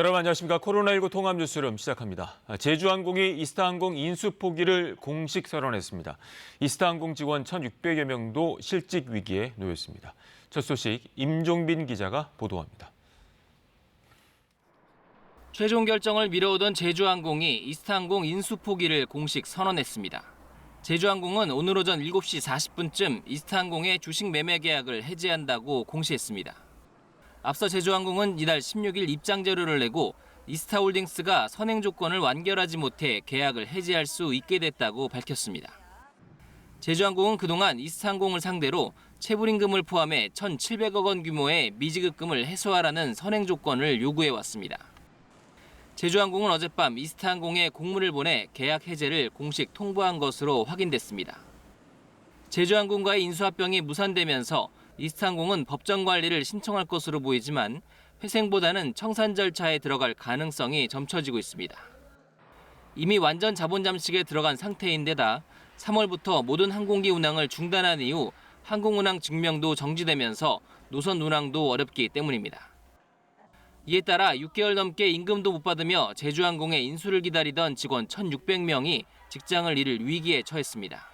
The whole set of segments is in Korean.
여러분 안녕하십니까. 코로나19 통합 뉴스룸 시작합니다. 제주항공이 이스타항공 인수 포기를 공식 선언했습니다. 이스타항공 직원 1,600여 명도 실직 위기에 놓였습니다. 첫 소식 임종빈 기자가 보도합니다. 최종 결정을 미뤄오던 제주항공이 이스타항공 인수 포기를 공식 선언했습니다. 제주항공은 오늘 오전 7시 40분쯤 이스타항공의 주식 매매 계약을 해지한다고 공시했습니다. 앞서 제주항공은 이달 16일 입장 자료를 내고 이스타홀딩스가 선행 조건을 완결하지 못해 계약을 해지할 수 있게 됐다고 밝혔습니다. 제주항공은 그동안 이스타항공을 상대로 체불임금을 포함해 1,700억 원 규모의 미지급금을 해소하라는 선행 조건을 요구해왔습니다. 제주항공은 어젯밤 이스타항공에 공문을 보내 계약 해제를 공식 통보한 것으로 확인됐습니다. 제주항공과의 인수합병이 무산되면서 이스타항공은 법정 관리를 신청할 것으로 보이지만 회생보다는 청산 절차에 들어갈 가능성이 점쳐지고 있습니다. 이미 완전 자본 잠식에 들어간 상태인데다 3월부터 모든 항공기 운항을 중단한 이후 항공운항 증명도 정지되면서 노선 운항도 어렵기 때문입니다. 이에 따라 6개월 넘게 임금도 못 받으며 제주항공의 인수를 기다리던 직원 1,600명이 직장을 잃을 위기에 처했습니다.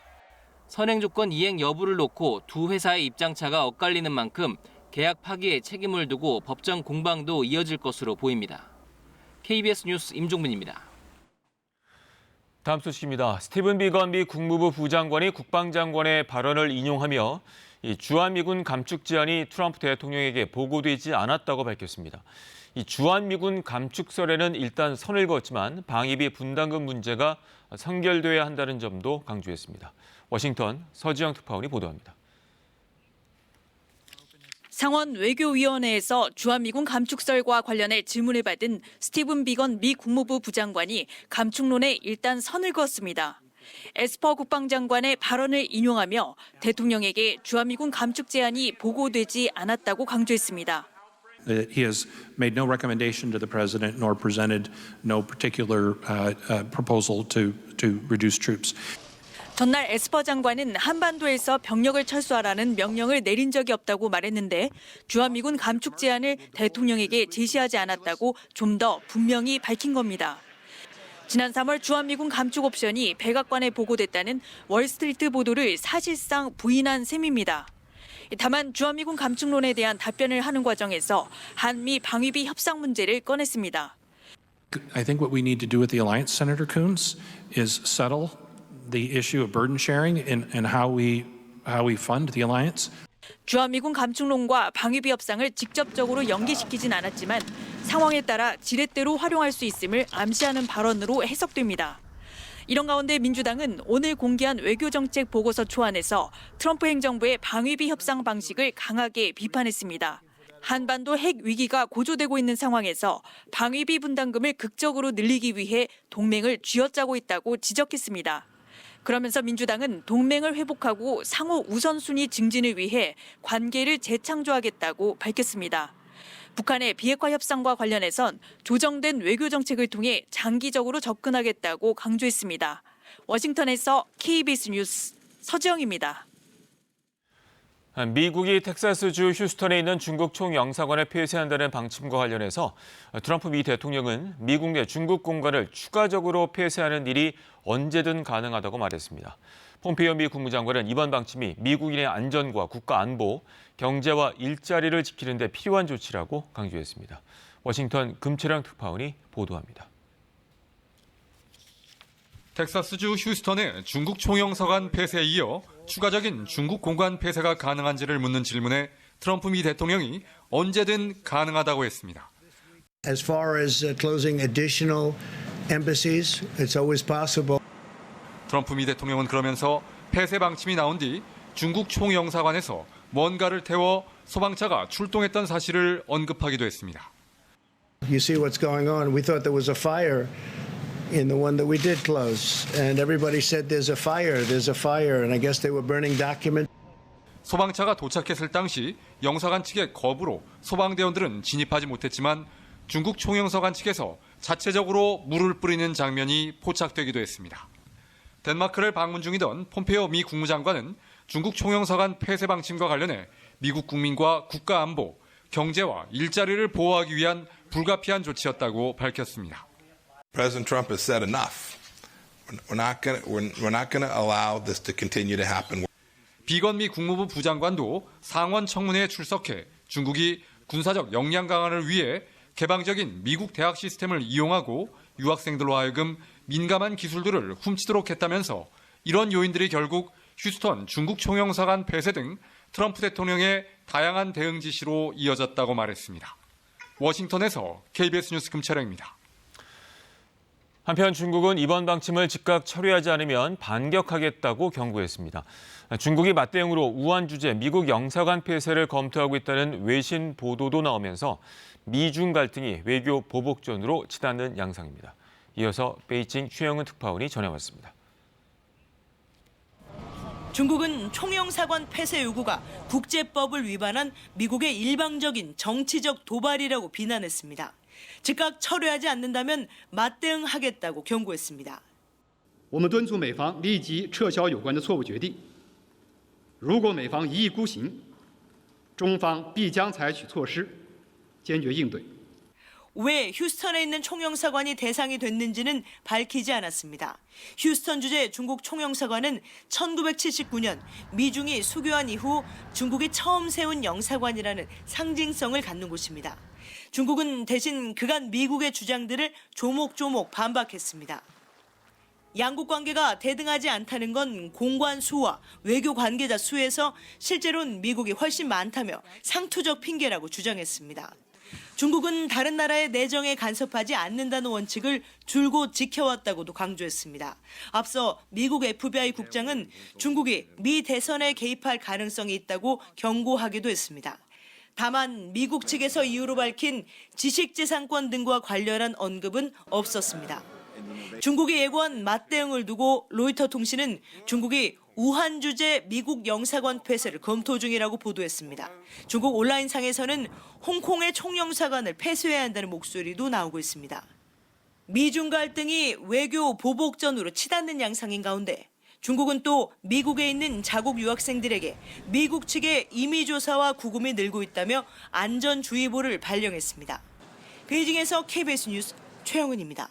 선행 조건 이행 여부를 놓고 두 회사의 입장차가 엇갈리는 만큼 계약 파기에 책임을 두고 법정 공방도 이어질 것으로 보입니다. KBS 뉴스 임종민입니다. 다음 소식입니다. 스티븐 비건 미 국무부 부장관이 국방장관의 발언을 인용하며 이 주한미군 감축 제안이 트럼프 대통령에게 보고되지 않았다고 밝혔습니다. 이 주한미군 감축설에는 일단 선을 그었지만 방위비 분담금 문제가 선결돼야 한다는 점도 강조했습니다. 워싱턴 서지영 특파원이 보도합니다. 상원 외교위원회에서 주한미군 감축설과 관련해 질문을 받은 스티븐 비건 미 국무부 부장관이 감축론에 일단 선을 그었습니다. 에스퍼 국방장관의 발언을 인용하며 대통령에게 주한미군 감축 제안이 보고되지 않았다고 강조했습니다. He has made no recommendation to the president nor presented no particular proposal to reduce troops. 전날 에스퍼 장관은 한반도에서 병력을 철수하라는 명령을 내린 적이 없다고 말했는데 주한미군 감축 제안을 대통령에게 제시하지 않았다고 좀 더 분명히 밝힌 겁니다. 지난 3월 주한미군 감축 옵션이 백악관에 보고됐다는 월스트리트 보도를 사실상 부인한 셈입니다. 다만 주한미군 감축론에 대한 답변을 하는 과정에서 한미 방위비 협상 문제를 꺼냈습니다. I think what we need to do with the alliance, Senator Coons, is settle the issue of burden sharing and how we fund the alliance. 주한미군 감축론과 방위비 협상을 직접적으로 연계시키진 않았지만 상황에 따라 지렛대로 활용할 수 있음을 암시하는 발언으로 해석됩니다. 이런 가운데 민주당은 오늘 공개한 외교정책 보고서 초안에서 트럼프 행정부의 방위비 협상 방식을 강하게 비판했습니다. 한반도 핵 위기가 고조되고 있는 상황에서 방위비 분담금을 극적으로 늘리기 위해 동맹을 쥐어짜고 있다고 지적했습니다. 그러면서 민주당은 동맹을 회복하고 상호 우선순위 증진을 위해 관계를 재창조하겠다고 밝혔습니다. 북한의 비핵화 협상과 관련해선 조정된 외교 정책을 통해 장기적으로 접근하겠다고 강조했습니다. 워싱턴에서 KBS 뉴스 서지영입니다. 미국이 텍사스주 휴스턴에 있는 중국 총영사관을 폐쇄한다는 방침과 관련해서 트럼프 미 대통령은 미국 내 중국 공간을 추가적으로 폐쇄하는 일이 언제든 가능하다고 말했습니다. 폼페이오 미 국무장관은 이번 방침이 미국인의 안전과 국가 안보, 경제와 일자리를 지키는 데 필요한 조치라고 강조했습니다. 워싱턴 금채랑 특파원이 보도합니다. 텍사스주 휴스턴의 중국 총영사관 폐쇄에 이어 추가적인 중국 공간 폐쇄가 가능한지를 묻는 질문에 트럼프 미 대통령이 언제든 가능하다고 했습니다. As far as closing additional embassies, it's always possible. 트럼프 미 대통령은 그러면서 폐쇄 방침이 나온 뒤 중국 총영사관에서 뭔가를 태워 소방차가 출동했던 사실을 언급하기도 했습니다. You see what's going on. We thought there was a fire in the one that we did close, and everybody said there's a fire, and I guess they were burning documents. 소방차가 도착했을 당시 영사관 측의 거부로 소방대원들은 진입하지 못했지만 중국 총영사관 측에서 자체적으로 물을 뿌리는 장면이 포착되기도 했습니다. 덴마크를 방문 중이던 폼페이오 미 국무장관은 중국 총영사관 폐쇄 방침과 관련해 미국 국민과 국가 안보, 경제와 일자리를 보호하기 위한 불가피한 조치였다고 밝혔습니다. President Trump has said enough. We're not going to allow this to continue to happen. 비건미 국무부 부장관도 상원 청문회에 출석해 중국이 군사적 역량 강화를 위해 개방적인 미국 대학 시스템을 이용하고 유학생들로 하여금 민감한 기술들을 훔치도록 했다면서 이런 요인들이 결국 휴스턴 중국 총영사관 폐쇄 등 트럼프 대통령의 다양한 대응 지시로 이어졌다고 말했습니다. 워싱턴에서 KBS 뉴스 금철영입니다. 한편 중국은 이번 방침을 즉각 처리하지 않으면 반격하겠다고 경고했습니다. 중국이 맞대응으로 우한 주재 미국 영사관 폐쇄를 검토하고 있다는 외신 보도도 나오면서 미중 갈등이 외교 보복전으로 치닫는 양상입니다. 이어서 베이징 최영은 특파원이 전해왔습니다. 중국은 총영사관 폐쇄 요구가 국제법을 위반한 미국의 일방적인 정치적 도발이라고 비난했습니다. 즉각 철회하지 않는다면 맞대응하겠다고 경고했습니다. 我们敦促美方立即撤销有关的错误决定。如果美方一意孤行，中方必将采取措施，坚决应对。 왜 휴스턴에 있는 총영사관이 대상이 됐는지는 밝히지 않았습니다. 휴스턴 주재 중국 총영사관은 1979년 미중이 수교한 이후 중국이 처음 세운 영사관이라는 상징성을 갖는 곳입니다. 중국은 대신 그간 미국의 주장들을 조목조목 반박했습니다. 양국 관계가 대등하지 않다는 건 공관 수와 외교 관계자 수에서 실제로는 미국이 훨씬 많다며 상투적 핑계라고 주장했습니다. 중국은 다른 나라의 내정에 간섭하지 않는다는 원칙을 줄곧 지켜왔다고도 강조했습니다. 앞서 미국 FBI 국장은 중국이 미 대선에 개입할 가능성이 있다고 경고하기도 했습니다. 다만 미국 측에서 이유로 밝힌 지식재산권 등과 관련한 언급은 없었습니다. 중국이 예고한 맞대응을 두고 로이터 통신은 중국이 우한 주재 미국 영사관 폐쇄를 검토 중이라고 보도했습니다. 중국 온라인상에서는 홍콩의 총영사관을 폐쇄해야 한다는 목소리도 나오고 있습니다. 미중 갈등이 외교 보복전으로 치닫는 양상인 가운데 중국은 또 미국에 있는 자국 유학생들에게 미국 측의 임의조사와 구금이 늘고 있다며 안전주의보를 발령했습니다. 베이징에서 KBS 뉴스 최영은입니다.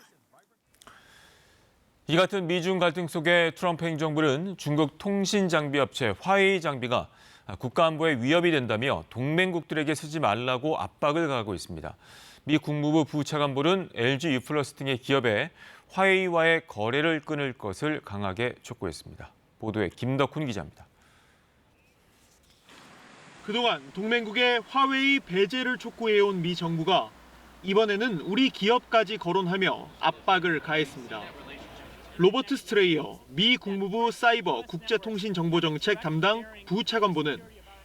이 같은 미중 갈등 속에 트럼프 행정부는 중국 통신 장비 업체 화웨이 장비가 국가 안보에 위협이 된다며 동맹국들에게 쓰지 말라고 압박을 가하고 있습니다. 미 국무부 부차관볼은 LG U+ 등의 기업에 화웨이와의 거래를 끊을 것을 강하게 촉구했습니다. 보도에 김덕훈 기자입니다. 그동안 동맹국의 화웨이 배제를 촉구해온 미 정부가 이번에는 우리 기업까지 거론하며 압박을 가했습니다. 로버트 스트레이어 미 국무부 사이버 국제통신정보정책 담당 부차관보는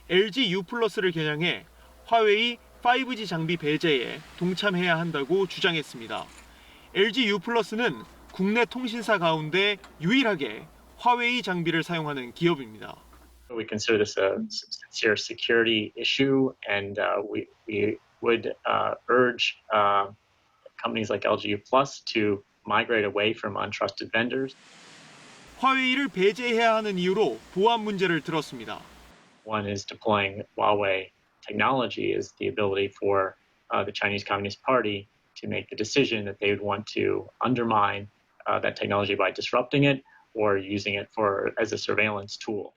LG U+를 겨냥해 화웨이 5G 장비 배제에 동참해야 한다고 주장했습니다. LG U+는 국내 통신사 가운데 유일하게 화웨이 장비를 사용하는 기업입니다. We consider this a sincere security issue, and we would urge companies like LG U+ to migrate away from untrusted vendors. 화웨이를 배제해야 하는 이유로 보안 문제를 들었습니다. One is deploying Huawei technology is the ability for the Chinese Communist Party to make the decision that they would want to undermine that technology by disrupting it or using it as a surveillance tool.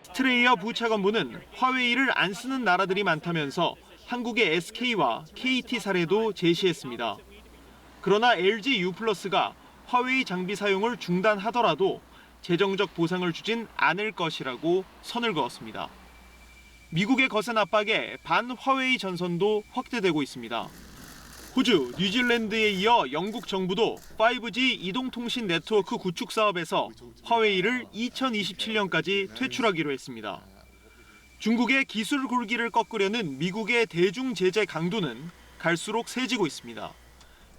스트레이어 부차관보는 화웨이를 안 쓰는 나라들이 많다면서 한국의 SK와 KT 사례도 제시했습니다. 그러나 LG U+가 화웨이 장비 사용을 중단하더라도 재정적 보상을 주진 않을 것이라고 선을 그었습니다. 미국의 거센 압박에 반 화웨이 전선도 확대되고 있습니다. 호주, 뉴질랜드에 이어 영국 정부도 5G 이동통신 네트워크 구축 사업에서 화웨이를 2027년까지 퇴출하기로 했습니다. 중국의 기술 굴기를 꺾으려는 미국의 대중 제재 강도는 갈수록 세지고 있습니다.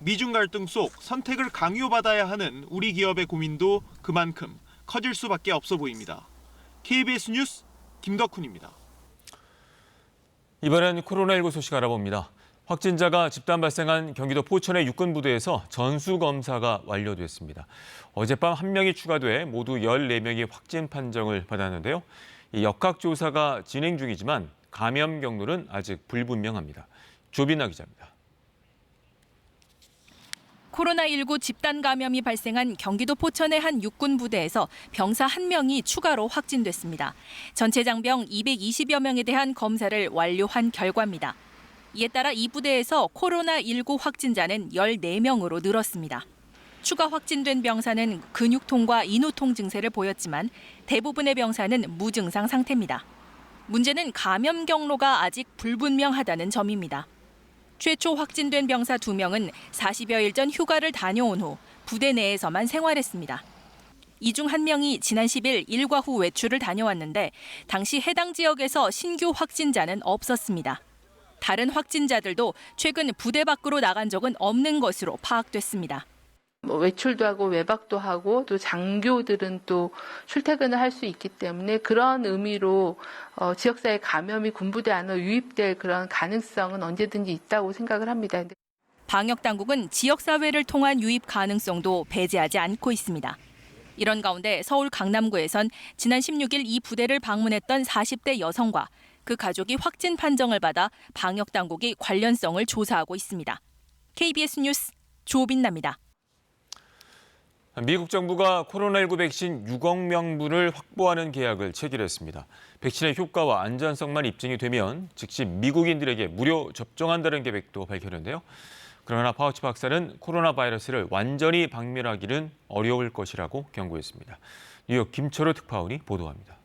미중 갈등 속 선택을 강요받아야 하는 우리 기업의 고민도 그만큼 커질 수밖에 없어 보입니다. KBS 뉴스 김덕훈입니다. 이번엔 코로나19 소식 알아봅니다. 확진자가 집단 발생한 경기도 포천의 육군부대에서 전수검사가 완료됐습니다. 어젯밤 1명이 추가돼 모두 14명이 확진 판정을 받았는데요. 이 역학조사가 진행 중이지만 감염 경로는 아직 불분명합니다. 조빈나 기자입니다. 코로나19 집단 감염이 발생한 경기도 포천의 한 육군 부대에서 병사 1명이 추가로 확진됐습니다. 전체 장병 220여 명에 대한 검사를 완료한 결과입니다. 이에 따라 이 부대에서 코로나19 확진자는 14명으로 늘었습니다. 추가 확진된 병사는 근육통과 인후통 증세를 보였지만 대부분의 병사는 무증상 상태입니다. 문제는 감염 경로가 아직 불분명하다는 점입니다. 최초 확진된 병사 2명은 40여일 전 휴가를 다녀온 후 부대 내에서만 생활했습니다. 이 중 1명이 지난 10일 일과 후 외출을 다녀왔는데 당시 해당 지역에서 신규 확진자는 없었습니다. 다른 확진자들도 최근 부대 밖으로 나간 적은 없는 것으로 파악됐습니다. 외출도 하고 외박도 하고 또 장교들은 또 출퇴근을 할 수 있기 때문에 그런 의미로 지역사회 감염이 군부대 안으로 유입될 그런 가능성은 언제든지 있다고 생각을 합니다. 방역 당국은 지역사회를 통한 유입 가능성도 배제하지 않고 있습니다. 이런 가운데 서울 강남구에선 지난 16일 이 부대를 방문했던 40대 여성과 그 가족이 확진 판정을 받아 방역 당국이 관련성을 조사하고 있습니다. KBS 뉴스 조빈나입니다. 미국 정부가 코로나19 백신 6억 명분을 확보하는 계약을 체결했습니다. 백신의 효과와 안전성만 입증이 되면 즉시 미국인들에게 무료 접종한다는 계획도 밝혔는데요. 그러나 파우치 박사는 코로나 바이러스를 완전히 박멸하기는 어려울 것이라고 경고했습니다. 뉴욕 김철호 특파원이 보도합니다.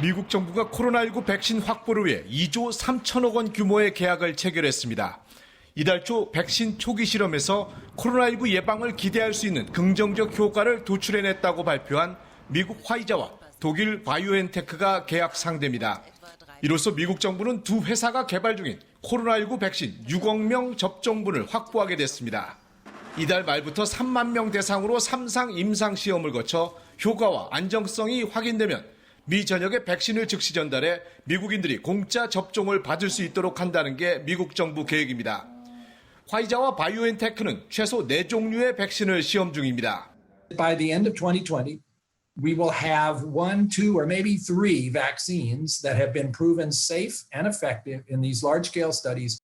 미국 정부가 코로나19 백신 확보를 위해 2조 3천억 원 규모의 계약을 체결했습니다. 이달 초 백신 초기 실험에서 코로나19 예방을 기대할 수 있는 긍정적 효과를 도출해냈다고 발표한 미국 화이자와 독일 바이오엔테크가 계약 상대입니다. 이로써 미국 정부는 두 회사가 개발 중인 코로나19 백신 6억 명 접종분을 확보하게 됐습니다. 이달 말부터 3만 명 대상으로 3상 임상 시험을 거쳐 효과와 안정성이 확인되면 미 전역에 백신을 즉시 전달해 미국인들이 공짜 접종을 받을 수 있도록 한다는 게 미국 정부 계획입니다. 화이자와 바이오엔테크는 최소 4종류의 백신을 시험 중입니다. By the end of 2020, we will have 1, 2, or maybe 3 vaccines that have been proven safe and effective in these large-scale studies.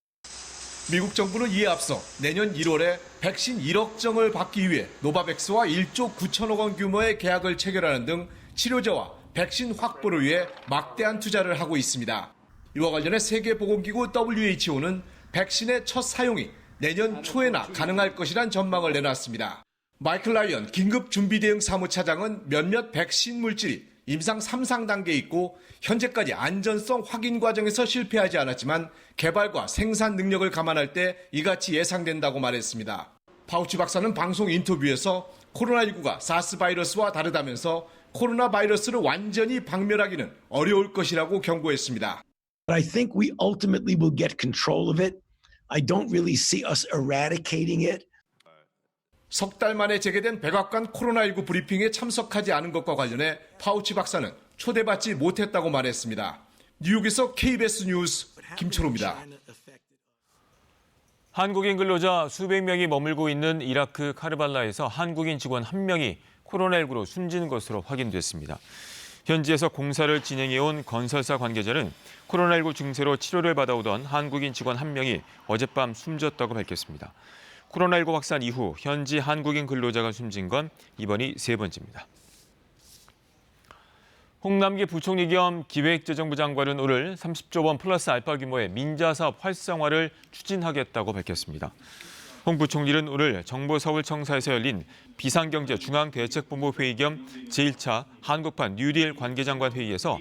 미국 정부는 이에 앞서 내년 1월에 백신 1억 정을 받기 위해 노바백스와 1조 9천억 원 규모의 계약을 체결하는 등 치료제와 백신 확보를 위해 막대한 투자를 하고 있습니다. 이와 관련해 세계보건기구 WHO는 백신의 첫 사용이 내년 초에나 가능할 것이란 전망을 내놨습니다. 마이클 라이언 긴급준비대응 사무차장은 몇몇 백신 물질이 임상 3상 단계에 있고 현재까지 안전성 확인 과정에서 실패하지 않았지만 개발과 생산 능력을 감안할 때 이같이 예상된다고 말했습니다. 파우치 박사는 방송 인터뷰에서 코로나19가 사스 바이러스와 다르다면서 코로나 바이러스를 완전히 박멸하기는 어려울 것이라고 경고했습니다. I think we ultimately will get control of it. I don't really see us eradicating it. 석 달 만에 재개된 백악관 코로나19 브리핑에 참석하지 않은 것과 관련해 파우치 박사는 초대받지 못했다고 말했습니다. 뉴욕에서 KBS 뉴스 김철호입니다. 한국인 근로자 수백 명이 머물고 있는 이라크 카르발라에서 한국인 직원 1명이 코로나19로 숨진 것으로 확인됐습니다. 현지에서 공사를 진행해온 건설사 관계자는 코로나19 증세로 치료를 받아오던 한국인 직원 1명이 어젯밤 숨졌다고 밝혔습니다. 코로나19 확산 이후 현지 한국인 근로자가 숨진 건 이번이 3번째입니다. 홍남기 부총리 겸 기획재정부 장관은 오늘 30조 원 플러스 알파 규모의 민자사업 활성화를 추진하겠다고 밝혔습니다. 홍 부총리는 오늘 정부서울청사에서 열린 비상경제 중앙대책본부 회의 겸 제1차 한국판 뉴딜 관계장관 회의에서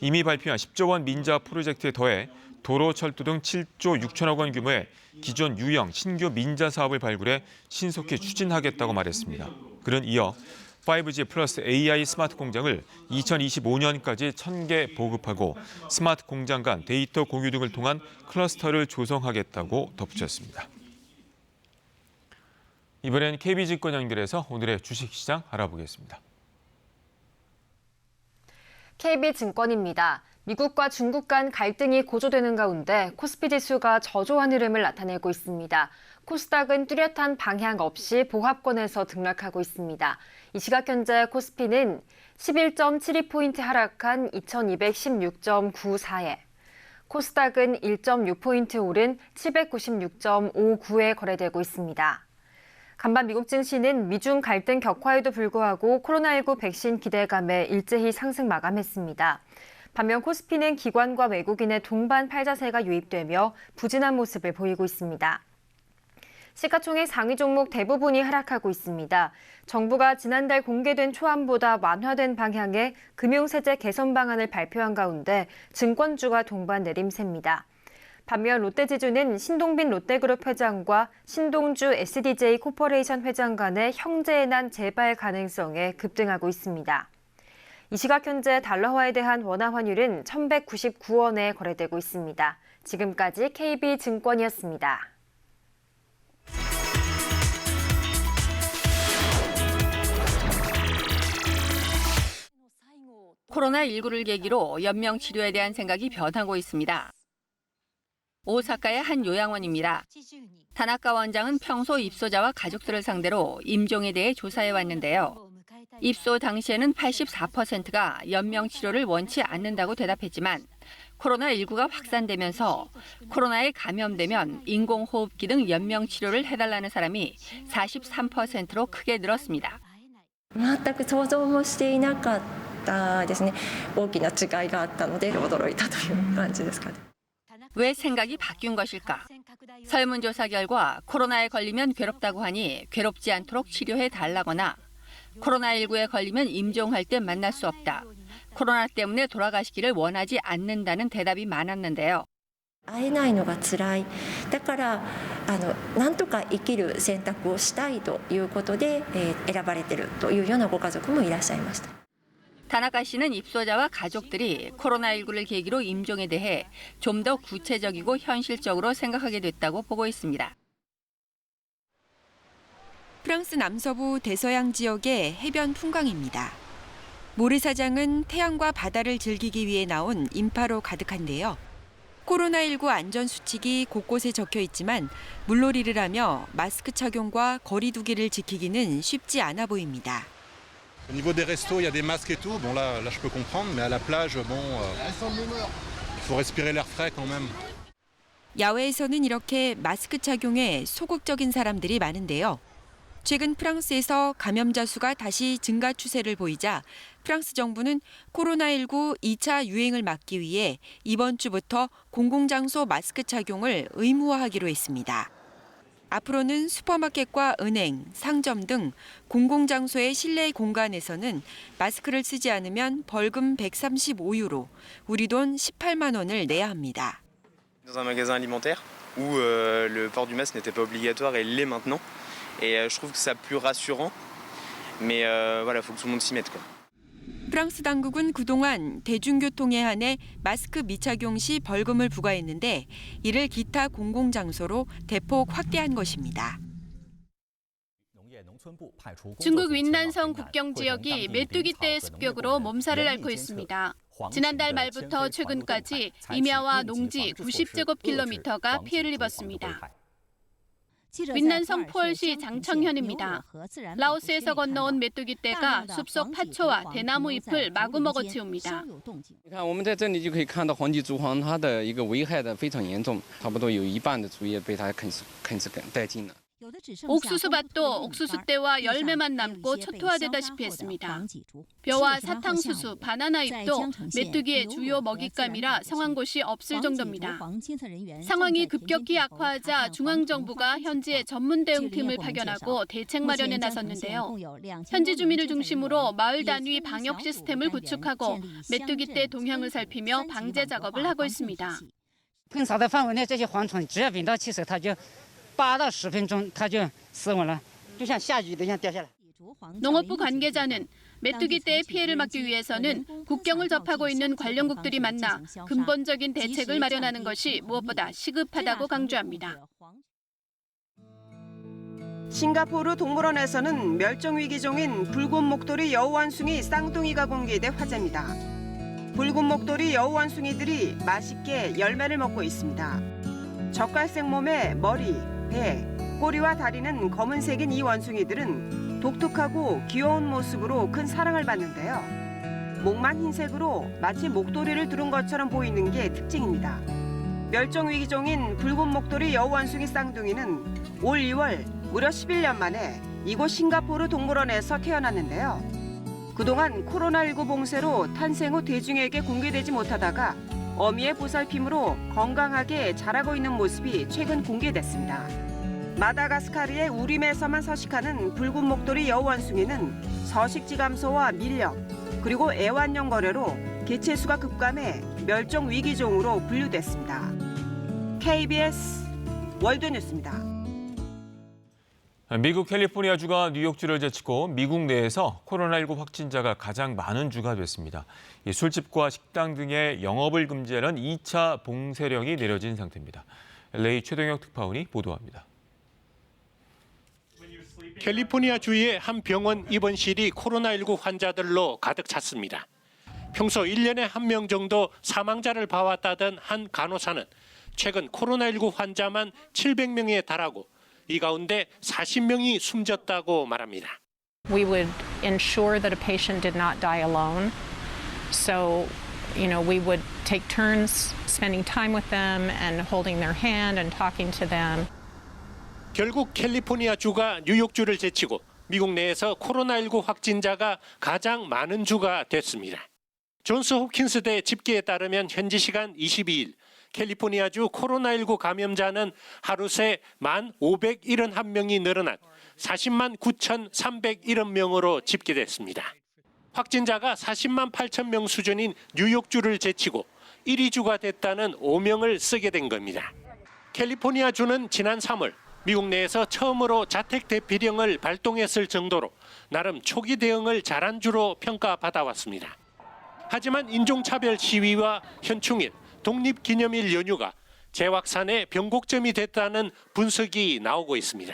이미 발표한 10조 원 민자 프로젝트에 더해 도로, 철도 등 7조 6천억 원 규모의 기존 유형 신규 민자 사업을 발굴해 신속히 추진하겠다고 말했습니다. 그는 이어 5G 플러스 AI 스마트 공장을 2025년까지 1,000개 보급하고 스마트 공장 간 데이터 공유 등을 통한 클러스터를 조성하겠다고 덧붙였습니다. 이번엔 KB증권 연결해서 오늘의 주식시장 알아보겠습니다. KB증권입니다. 미국과 중국 간 갈등이 고조되는 가운데 코스피 지수가 저조한 흐름을 나타내고 있습니다. 코스닥은 뚜렷한 방향 없이 보합권에서 등락하고 있습니다. 이 시각 현재 코스피는 11.72포인트 하락한 2216.94에 코스닥은 1.6포인트 오른 796.59에 거래되고 있습니다. 간밤 미국 증시는 미중 갈등 격화에도 불구하고 코로나19 백신 기대감에 일제히 상승 마감했습니다. 반면 코스피는 기관과 외국인의 동반 팔자세가 유입되며 부진한 모습을 보이고 있습니다. 시가총액 상위 종목 대부분이 하락하고 있습니다. 정부가 지난달 공개된 초안보다 완화된 방향의 금융세제 개선 방안을 발표한 가운데 증권주가 동반 내림세입니다. 반면 롯데지주는 신동빈 롯데그룹 회장과 신동주 SDJ 코퍼레이션 회장 간의 형제의 재발 가능성에 급등하고 있습니다. 이 시각 현재 달러화에 대한 원화 환율은 1,199원에 거래되고 있습니다. 지금까지 KB증권이었습니다. 코로나19를 계기로 연명 치료에 대한 생각이 변하고 있습니다. 오사카의 한 요양원입니다. 다나카 원장은 평소 입소자와 가족들을 상대로 임종에 대해 조사해 왔는데요. 입소 당시에는 84%가 연명 치료를 원치 않는다고 대답했지만 코로나19가 확산되면서 코로나에 감염되면 인공호흡기 등 연명 치료를 해달라는 사람이 43%로 크게 늘었습니다. 全く想像もしていなかったですね。大きな違いがあったので驚いたという感じですかね。 왜 생각이 바뀐 것일까? 설문조사 결과 코로나에 걸리면 괴롭다고 하니 괴롭지 않도록 치료해 달라거나 코로나19에 걸리면 임종할 때 만날 수 없다. 코로나 때문에 돌아가시기를 원하지 않는다는 대답이 많았는데요. 会えないのが辛い。だからなんとか生きる選択をしたいということで、選ばれているというようなご家族もいらっしゃいました。 다나카 씨는 입소자와 가족들이 코로나19를 계기로 임종에 대해 좀 더 구체적이고 현실적으로 생각하게 됐다고 보고 있습니다. 프랑스 남서부 대서양 지역의 해변 풍광입니다. 모래사장은 태양과 바다를 즐기기 위해 나온 인파로 가득한데요. 코로나19 안전수칙이 곳곳에 적혀 있지만 물놀이를 하며 마스크 착용과 거리 두기를 지키기는 쉽지 않아 보입니다. Au niveau des restos, il y a des masques et tout. Bon là je peux comprendre, mais à la plage, bon, il faut respirer l'air frais quand même. 야외에서는 이렇게 마스크 착용에 소극적인 사람들이 많은데요. 최근 프랑스에서 감염자 수가 다시 증가 추세를 보이자 프랑스 정부는 코로나19 2차 유행을 막기 위해 이번 주부터 공공장소 마스크 착용을 의무화하기로 했습니다. 앞으로는 슈퍼마켓과 은행, 상점 등 공공장소의 실내 공간에서는 마스크를 쓰지 않으면 벌금 135유로, 우리 돈 18만 원을 내야 합니다. Dans un magasin alimentaire où le port du masque n'était pas obligatoire et l'est maintenant. Et je trouve que c'est plus rassurant. Mais voilà, il faut que tout le monde s'y mette, quoi. 프랑스 당국은 그동안 대중교통에 한해 마스크 미착용 시 벌금을 부과했는데 이를 기타 공공장소로 대폭 확대한 것입니다. 중국 윈난성 국경 지역이 메뚜기 떼의 습격으로 몸살을 앓고 있습니다. 지난달 말부터 최근까지 임야와 농지 90제곱킬로미터가 피해를 입었습니다. 윈난성 포얼시 장청현입니다. 라오스에서 건너온 메뚜기 떼가 숲속 파초와 대나무 잎을 마구 먹어치웁니다. 你看，我们在这里就可以看到黄棘竹黄，它的一个危害的非常严重，差不多有一半的竹叶被它啃食殆尽了。 옥수수밭도 옥수수대와 열매만 남고 초토화되다시피 했습니다. 벼와 사탕수수, 바나나 잎도 메뚜기의 주요 먹잇감이라 상황 곳이 없을 정도입니다. 상황이 급격히 악화하자 중앙정부가 현지에 전문 대응팀을 파견하고 대책 마련에 나섰는데요. 현지 주민을 중심으로 마을 단위 방역 시스템을 구축하고 메뚜기떼 동향을 살피며 방제 작업을 하고 있습니다. 喷洒的范围内，这些蝗虫只要闻到气息，它就8到10分钟，它就死亡了，就像下雨的一样掉下来。 농업부 관계자는 메뚜기떼의 피해를 막기 위해서는 국경을 접하고 있는 관련국들이 만나 근본적인 대책을 마련하는 것이 무엇보다 시급하다고 강조합니다. 싱가포르 동물원에서는 멸종위기종인 붉은 목도리 여우원숭이 쌍둥이가 공개돼 화제입니다. 붉은 목도리 여우원숭이들이 맛있게 열매를 먹고 있습니다. 젓갈색 몸에 머리, 배, 꼬리와 다리는 검은색인 이 원숭이들은 독특하고 귀여운 모습으로 큰 사랑을 받는데요. 목만 흰색으로 마치 목도리를 두른 것처럼 보이는 게 특징입니다. 멸종위기종인 붉은 목도리 여우원숭이 쌍둥이는 올 2월 무려 11년 만에 이곳 싱가포르 동물원에서 태어났는데요. 그동안 코로나19 봉쇄로 탄생 후 대중에게 공개되지 못하다가 어미의 보살핌으로 건강하게 자라고 있는 모습이 최근 공개됐습니다. 마다가스카르의 우림에서만 서식하는 붉은 목도리 여우원숭이는 서식지 감소와 밀렵, 그리고 애완용 거래로 개체수가 급감해 멸종 위기종으로 분류됐습니다. KBS 월드뉴스입니다. 미국 캘리포니아주가 뉴욕주를 제치고 미국 내에서 코로나19 확진자가 가장 많은 주가 됐습니다. 술집과 식당 등의 영업을 금지하는 2차 봉쇄령이 내려진 상태입니다. LA 최동혁 특파원이 보도합니다. 캘리포니아 주의 한 병원 입원실이 코로나19 환자들로 가득 찼습니다. 평소 1년에 1명 정도 사망자를 봐왔다던 한 간호사는 최근 코로나19 환자만 700명에 달하고 이 가운데 40명이 숨졌다고 말합니다. We would ensure that a patient did not die alone. So, we would take turns spending time with them and holding their hand and talking to them. 결국 캘리포니아 주가 뉴욕주를 제치고 미국 내에서 코로나19 확진자가 가장 많은 주가 됐습니다. 존스 홉킨스대 집계에 따르면 현지 시간 22일 캘리포니아주 코로나19 감염자는 하루 새 1,571명이 늘어난 400만 9,301명으로 집계됐습니다. 확진자가 40만 8천 명 수준인 뉴욕주를 제치고 1위 주가 됐다는 오명을 쓰게 된 겁니다. 캘리포니아주는 지난 3월 미국 내에서 처음으로 자택 대피령을 발동했을 정도로 나름 초기 대응을 잘한 주로 평가받아왔습니다. 하지만 인종차별 시위와 현충일, 독립기념일 연휴가 재확산의 변곡점이 됐다는 분석이 나오고 있습니다.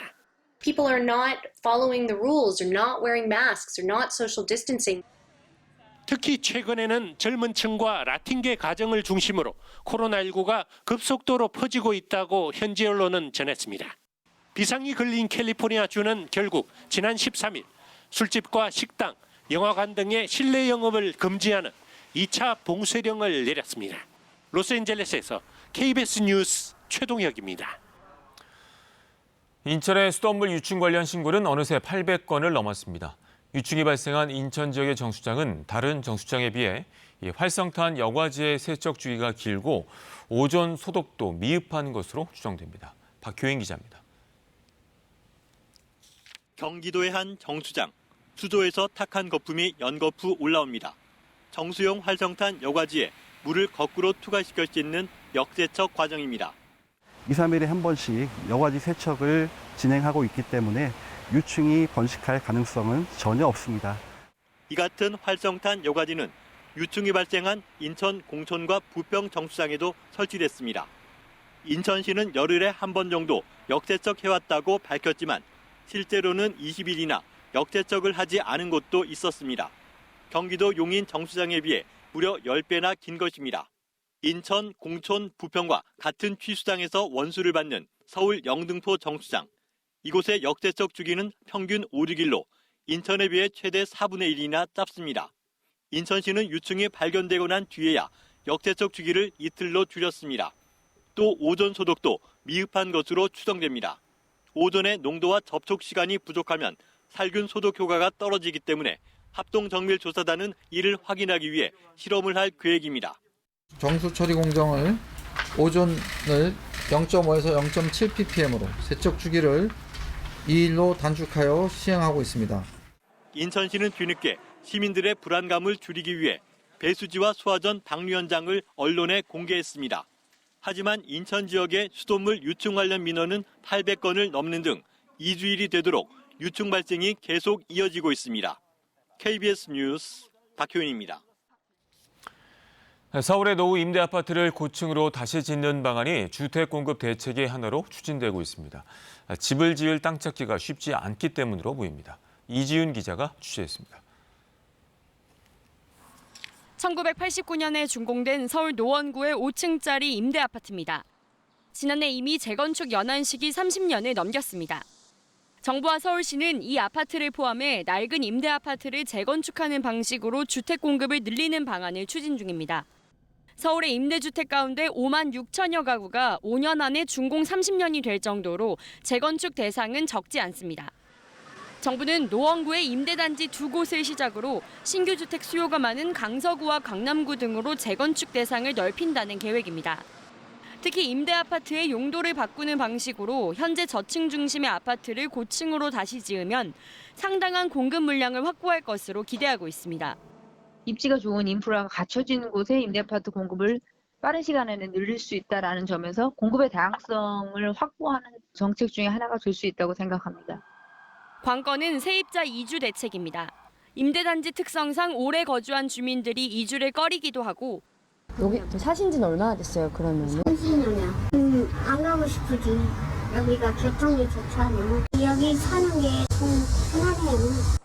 People are not following the rules, they're not wearing masks, they're not social distancing. 특히 최근에는 젊은 층과 라틴계 가정을 중심으로 코로나19가 급속도로 퍼지고 있다고 현지 언론은 전했습니다. 비상이 걸린 캘리포니아주는 결국 지난 13일 술집과 식당, 영화관 등의 실내 영업을 금지하는 2차 봉쇄령을 내렸습니다. 로스앤젤레스에서 KBS 뉴스 최동혁입니다. 인천의 수돗물 유충 관련 신고는 어느새 800건을 넘었습니다. 유충이 발생한 인천 지역의 정수장은 다른 정수장에 비해 활성탄 여과지의 세척 주기가 길고 오존 소독도 미흡한 것으로 추정됩니다. 박효인 기자입니다. 경기도의 한 정수장, 수조에서 탁한 거품이 연거푸 올라옵니다. 정수용 활성탄 여과지에 물을 거꾸로 투과시켜 씻는 역세척 과정입니다. 2, 3일에 한 번씩 여과지 세척을 진행하고 있기 때문에 유충이 번식할 가능성은 전혀 없습니다. 이 같은 활성탄 여과지는 유충이 발생한 인천 공촌과 부평 정수장에도 설치됐습니다. 인천시는 열흘에 한 번 정도 역세척해왔다고 밝혔지만 실제로는 20일이나 역세척을 하지 않은 곳도 있었습니다. 경기도 용인 정수장에 비해 무려 10배나 긴 것입니다. 인천, 공촌, 부평과 같은 취수장에서 원수를 받는 서울 영등포 정수장. 이곳의 역세척 주기는 평균 5, 6일로 인천에 비해 최대 4분의 1이나 짧습니다. 인천시는 유충이 발견되고 난 뒤에야 역세척 주기를 이틀로 줄였습니다. 또 오존 소독도 미흡한 것으로 추정됩니다. 오존의 농도와 접촉 시간이 부족하면 살균 소독 효과가 떨어지기 때문에 합동정밀조사단은 이를 확인하기 위해 실험을 할 계획입니다. 정수 처리 공정을 오존을 0.5에서 0.7 ppm으로 세척 주기를 2일로 단축하여 시행하고 있습니다. 인천시는 뒤늦게 시민들의 불안감을 줄이기 위해 배수지와 소화전 방류 현장을 언론에 공개했습니다. 하지만 인천 지역의 수돗물 유충 관련 민원은 800건을 넘는 등 2주일이 되도록 유충 발생이 계속 이어지고 있습니다. KBS 뉴스 박효인입니다. 서울의 노후 임대 아파트를 고층으로 다시 짓는 방안이 주택 공급 대책의 하나로 추진되고 있습니다. 집을 지을 땅 찾기가 쉽지 않기 때문으로 보입니다. 이지윤 기자가 취재했습니다. 1989년에 준공된 서울 노원구의 5층짜리 임대 아파트입니다. 지난해 이미 재건축 연한식이 30년을 넘겼습니다. 정부와 서울시는 이 아파트를 포함해 낡은 임대 아파트를 재건축하는 방식으로 주택 공급을 늘리는 방안을 추진 중입니다. 서울의 임대주택 가운데 5만 6천여 가구가 5년 안에 준공 30년이 될 정도로 재건축 대상은 적지 않습니다. 정부는 노원구의 임대단지 2곳을 시작으로 신규 주택 수요가 많은 강서구와 강남구 등으로 재건축 대상을 넓힌다는 계획입니다. 특히 임대 아파트의 용도를 바꾸는 방식으로 현재 저층 중심의 아파트를 고층으로 다시 지으면 상당한 공급 물량을 확보할 것으로 기대하고 있습니다. 입지가 좋은 인프라가 갖춰지는 곳에 임대 아파트 공급을 빠른 시간에는 늘릴 수 있다는 점에서 공급의 다양성을 확보하는 정책 중에 하나가 될 수 있다고 생각합니다. 관건은 세입자 이주 대책입니다. 임대단지 특성상 오래 거주한 주민들이 이주를 꺼리기도 하고 여기 사신 지는 얼마나 됐어요, 그러면은? 30년이요. 안 가고 싶으지. 여기가 교통이 좋잖아요. 여기 사는 게 좀 편하네요.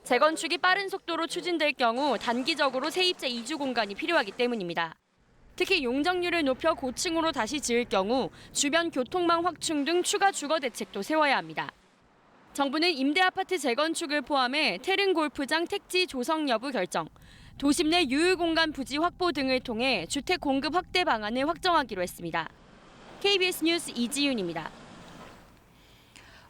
재건축이 빠른 속도로 추진될 경우 단기적으로 세입자 이주 공간이 필요하기 때문입니다. 특히 용적률을 높여 고층으로 다시 지을 경우 주변 교통망 확충 등 추가 주거 대책도 세워야 합니다. 정부는 임대 아파트 재건축을 포함해 태릉 골프장 택지 조성 여부 결정, 도심 내 유휴 공간 부지 확보 등을 통해 주택 공급 확대 방안을 확정하기로 했습니다. KBS 뉴스 이지윤입니다.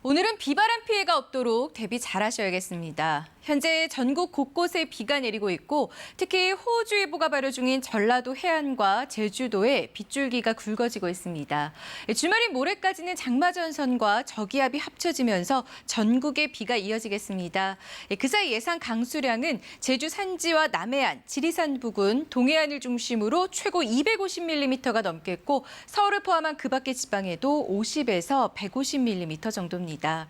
오늘은 비바람 피해가 없도록 대비 잘하셔야겠습니다. 현재 전국 곳곳에 비가 내리고 있고 특히 호우주의보가 발효 중인 전라도 해안과 제주도에 빗줄기가 굵어지고 있습니다. 주말인 모레까지는 장마전선과 저기압이 합쳐지면서 전국에 비가 이어지겠습니다. 그 사이 예상 강수량은 제주 산지와 남해안, 지리산 부근, 동해안을 중심으로 최고 250mm가 넘겠고 서울을 포함한 그 밖의 지방에도 50에서 150mm 정도입니다.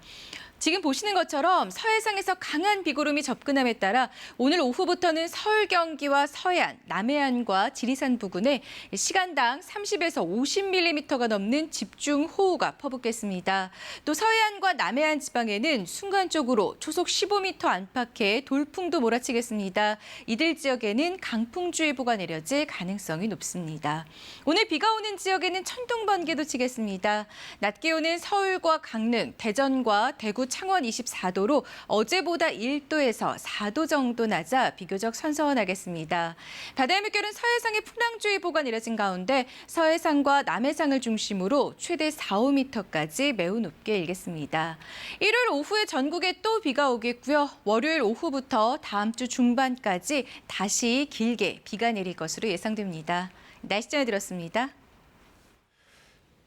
지금 보시는 것처럼 서해상에서 강한 비구름이 접근함에 따라 오늘 오후부터는 서울 경기와 서해안, 남해안과 지리산 부근에 시간당 30에서 50mm가 넘는 집중호우가 퍼붓겠습니다. 또 서해안과 남해안 지방에는 순간적으로 초속 15m 안팎의 돌풍도 몰아치겠습니다. 이들 지역에는 강풍주의보가 내려질 가능성이 높습니다. 오늘 비가 오는 지역에는 천둥 번개도 치겠습니다. 낮 기온은 서울과 강릉, 대전과 대구, 창원 24도로 어제보다 1도에서 4도 정도 낮아 비교적 선선하겠습니다. 바다의 물결은 서해상에 풍랑주의보가 내려진 가운데 서해상과 남해상을 중심으로 최대 4, 5m까지 매우 높게 일겠습니다. 일요일 오후에 전국에 또 비가 오겠고요. 월요일 오후부터 다음 주 중반까지 다시 길게 비가 내릴 것으로 예상됩니다. 날씨 전해드렸습니다.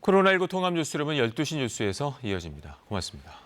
코로나19 통합 뉴스룸은 12시 뉴스에서 이어집니다. 고맙습니다.